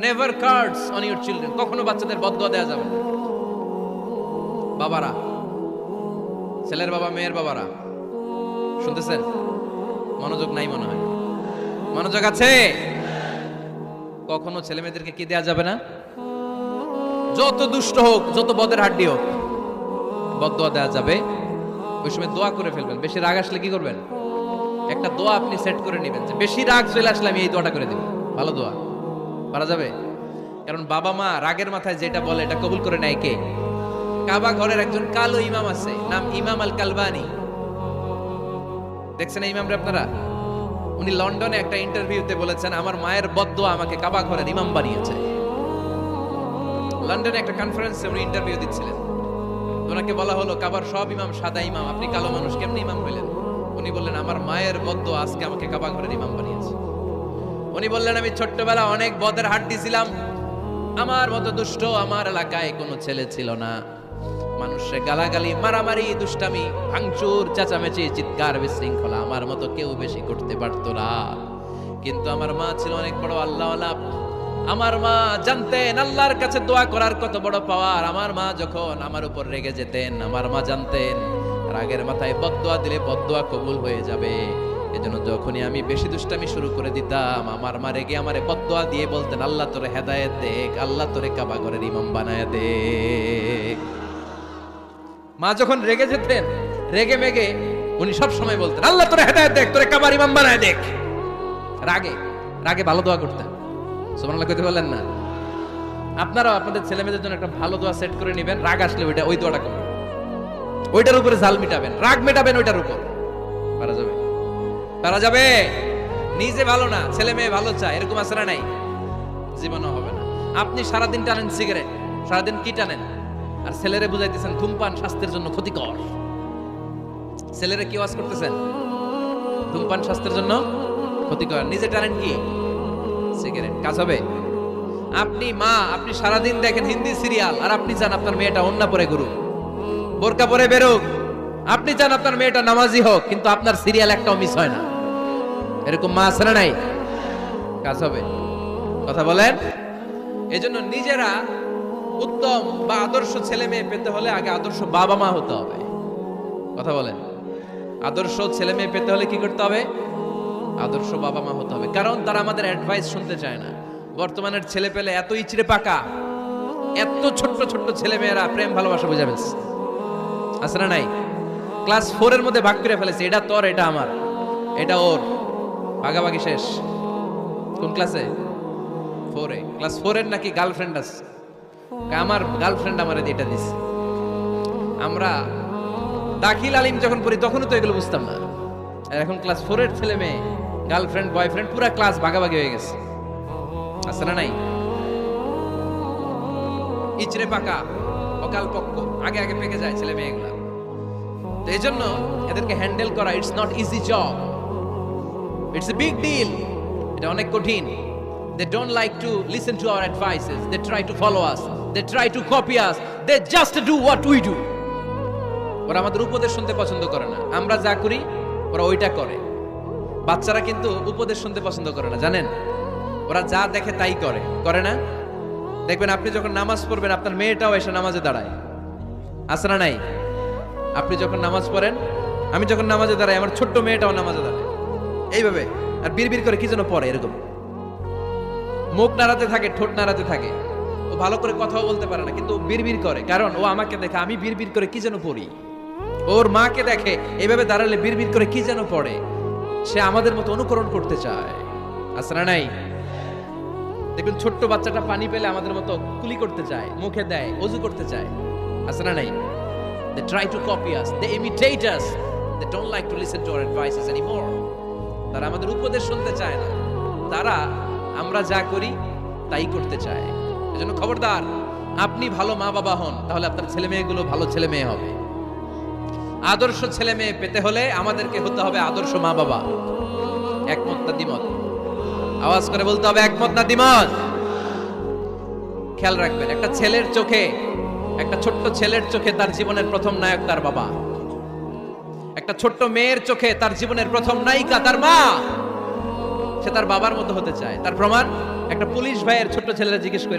Never cards on your children. কখনো বাচ্চাদের বদদোয়া দেওয়া যাবে না। বাবারা, ছেলের বাবা মেয়ের বাবারা শুনতেছেন? মনোযোগ নাই মনে হয়। মনোযোগ আছে? কখনো ছেলে মেয়েদেরকে কি দেয়া যাবে না? যত দুষ্ট হোক, যত বদের হাড্ডি হোক, বদদোয়া দেওয়া যাবে। ওই সময় দোয়া করে ফেলবেন। বেশি রাগ আসলে কি করবেন? একটা দোয়া আপনি সেট করে নেবেন যে বেশি রাগ চলে আসলে আমি এই দোয়াটা করে দেব। ভালো দোয়া পারা যাবে? কারণ বাবা মা রাগের মাথায় যেটা বলে এটা কবুল করে নেয় কে? কাবা ঘরের একজন কালো ইমাম আছে, নাম ইমাম আল কালবানি। দেখছেন এই ইমামরে আপনারা? উনি লন্ডনে একটা ইন্টারভিউতে বলেছেন, আমার মায়ের বদদোয়া আমাকে কাবা ঘরের ইমাম বানিয়েছে। লন্ডনে একটা কনফারেন্সে উনি ইন্টারভিউ দিচ্ছিলেন। ওনাকে বলা হলো, কাবার সব ইমাম সাদা ইমাম, আপনি কালো মানুষ, কেমনে ইমাম হইলেন? উনি বললেন, আমার মায়ের বদদোয়া আজকে আমাকে কাবা ঘরের ইমাম বানিয়েছে। উনি বললেন, আমি ছোট্টবেলা অনেক বদের হাড্ডি ছিলাম, আমার মতো দুষ্ট আমার এলাকায় কোনো ছেলে ছিল না। মানুষের গালাগালি, মারামারি, দুষ্টামি, ভাঙচুর, চেঁচামেচি, চিৎকার, বিশৃঙ্খলা আমার মতো কেউ বেশি করতে পারতো না। কিন্তু আমার মা ছিল অনেক বড় আল্লাহওয়ালা। আমার মা জানতেন আল্লাহর কাছে দোয়া করার কত বড় পাওয়ার। আমার মা যখন আমার উপর রেগে যেতেন, আমার মা জানতেন রাগের মাথায় বদদোয়া দিলে বদদোয়া কবুল হয়ে যাবে। এজন্য যখনই আমি বেশি দুষ্টামি শুরু করে দিতাম, আমার মা রেগে আমারে বদদোয়া দিয়ে বলতেন, আল্লাহ তোরে হেদায়েত দেখ, আল্লাহ তোরে কাবা ঘরের ইমাম বানায় দে। মা যখন রেগে যেতেন, রেগে মেগে উনি সব সময় বলতেন, আল্লাহ তোরে হেদায়েত দেখ, তোরে কাবার ইমাম বানায় দেখ। রাগে রাগে ভালো দোয়া করতেন। সুবহানাল্লাহ কইতে বলেন না? আপনারাও আপনাদের ছেলে মেয়েদের জন্য একটা ভালো দোয়া সেট করে নেবেন। রাগ আসলে ওই দোয়াটা করবেন, ওইটার উপরে জাল মিটাবেন, রাগ মেটাবেন ওইটার উপর। পারা যাবে? পারা যাবে? নিজে ভালো না, ছেলে মেয়ে ভালো চায়, এরকম আছে না? নাই, জীবনও হবে না। আপনি সারাদিন টানেন সিগারেট, সারাদিন কি টানেন, আর ছেলেরে বুঝাইতেছেন ধূমপান স্বাস্থ্যের জন্য ক্ষতিকর। ছেলেরে কি ওয়াজ করতেছেন? ধূমপান স্বাস্থ্যের জন্য ক্ষতিকর। নিজে টানেন কি? সিগারেট। কাজ হবে? আপনি মা, আপনি সারাদিন দেখেন হিন্দি সিরিয়াল, আর আপনি চান আপনার মেয়েটা ওন্না পরে ঘুরুক, বোরকা পরে বেরোক। আপনি চান আপনার মেয়েটা নামাজি হোক, কিন্তু আপনার সিরিয়াল একটাও মিস হয় না। এরকম মা আছে না? নাই? কাজ হবে? কথা বলেন। এজন্য নিজেরা উত্তম বা আদর্শ ছেলে মেয়ে পেতে হলে আগে আদর্শ বাবা মা হতে হবে। কথা বলেন। আদর্শ ছেলে মেয়ে পেতে হলে কি করতে হবে? আদর্শ বাবা মা হতে হবে। কারণ তারা আমাদের অ্যাডভাইস শুনতে চায় না। বর্তমানের ছেলে পেলে এত ইচড়ে পাকা, এত ছোট্ট ছোট্ট ছেলে মেয়েরা প্রেম ভালোবাসা বুঝাবে আছে না? নাই? ক্লাস 4 এর মধ্যে ভাগ করে ফেলেছে, এটা তোর, এটা আমার, এটা ওর, ভাগাভাগি শেষ। কোন ক্লাসে? 4 এ। ক্লাস 4 এর নাকি গার্লফ্রেন্ড আছে, আমার গার্লফ্রেন্ড আমারে এটা দিছে। আমরা দাখিল আলিম যখন পড়ি তখনও তো এগুলো বুঝতাম না। আর এখন ক্লাস 4 এর ছেলে মেয়ে গার্লফ্রেন্ড বয়ফ্রেন্ড পুরা ক্লাস ভাগাভাগি হয়ে গেছে। আছে না? নাই? ইচড়ে পাকা, অকাল পক্ক, আগে আগে পেকে যায় ছেলে মেয়েগুলা। তো এই জন্য এদেরকে হ্যান্ডেল করা, it's not easy job, it's a big deal. এটা অনেক কঠিন। They don't like to listen to our advices. They try to follow us. They try to copy us. They just do what we do. ওরা আমাদের উপদেশ শুনতে পছন্দ করে না। আমরা যা করি ওরা ওইটা করে। বাচ্চারা কিন্তু উপদেশ শুনতে পছন্দ করে না, জানেন? ওরা যা দেখে তাই করে, করে না? দেখবেন আপনি যখন নামাজ পড়বেন, আপনার মেয়েটাও এসে নামাজে দাঁড়ায়। আছে না? নাই? আপনি যখন নামাজ পড়েন, আমি যখন নামাজে দাঁড়াই, আমার ছোট্ট মেয়েটাও নামাজে দাঁড়ায় এইভাবে, আর বিড়বিড় করে কি যেন পড়ে, এরকম মুখ নাড়াতে থাকে, ঠোঁট নাড়াতে থাকে। ও ভালো করে কথাও বলতে পারে না, কিন্তু বিড়বিড় করে, কারণ ও আমাকে দেখে আমি বিড়বিড় করে কি যেন পড়ি। ওর মাকে দেখে এইভাবে দাঁড়ালে বিড়বিড় করে কি যেন পড়ে। সে আমাদের মতো অনুকরণ করতে চায়। আছে না? নাই? দেখবেন ছোট্ট বাচ্চাটা পানি পেলে আমাদের মতো কুলি করতে চায়, মুখে দেয়, ওযু করতে চায়। আছে না? নাই? They try to copy us, they imitate us, they don't like to listen to our advices anymore. তারা আমাদের উপদেশ শুনতে চায় না, তারা আমরা যা করি তাই করতে চায়। এজন্য খবরদার, আপনি ভালো মা বাবা হন, তাহলে আপনার ছেলে মেয়েগুলো ভালো ছেলে মেয়ে হবে। আদর্শ ছেলে মেয়ে পেতে হলে আমাদেরকে হতে হবে আদর্শ মা বাবা। একমত না দ্বিমত? আওয়াজ করে বলতে হবে, একমত না দ্বিমত? খেয়াল রাখবেন, একটা ছেলের চোখে, একটা ছোট্ট ছেলের চোখে তার জীবনের প্রথম নায়ক তার বাবা। একটা ছোট্ট মেয়ের চোখে তার জীবনের প্রথম নায়িকা তার মা। সে তার বাবার মতো হতে চায়। তার প্রমাণ, একটা পুলিশ ভাইয়ের ছোট্ট ছেলেরা জিজ্ঞেস করে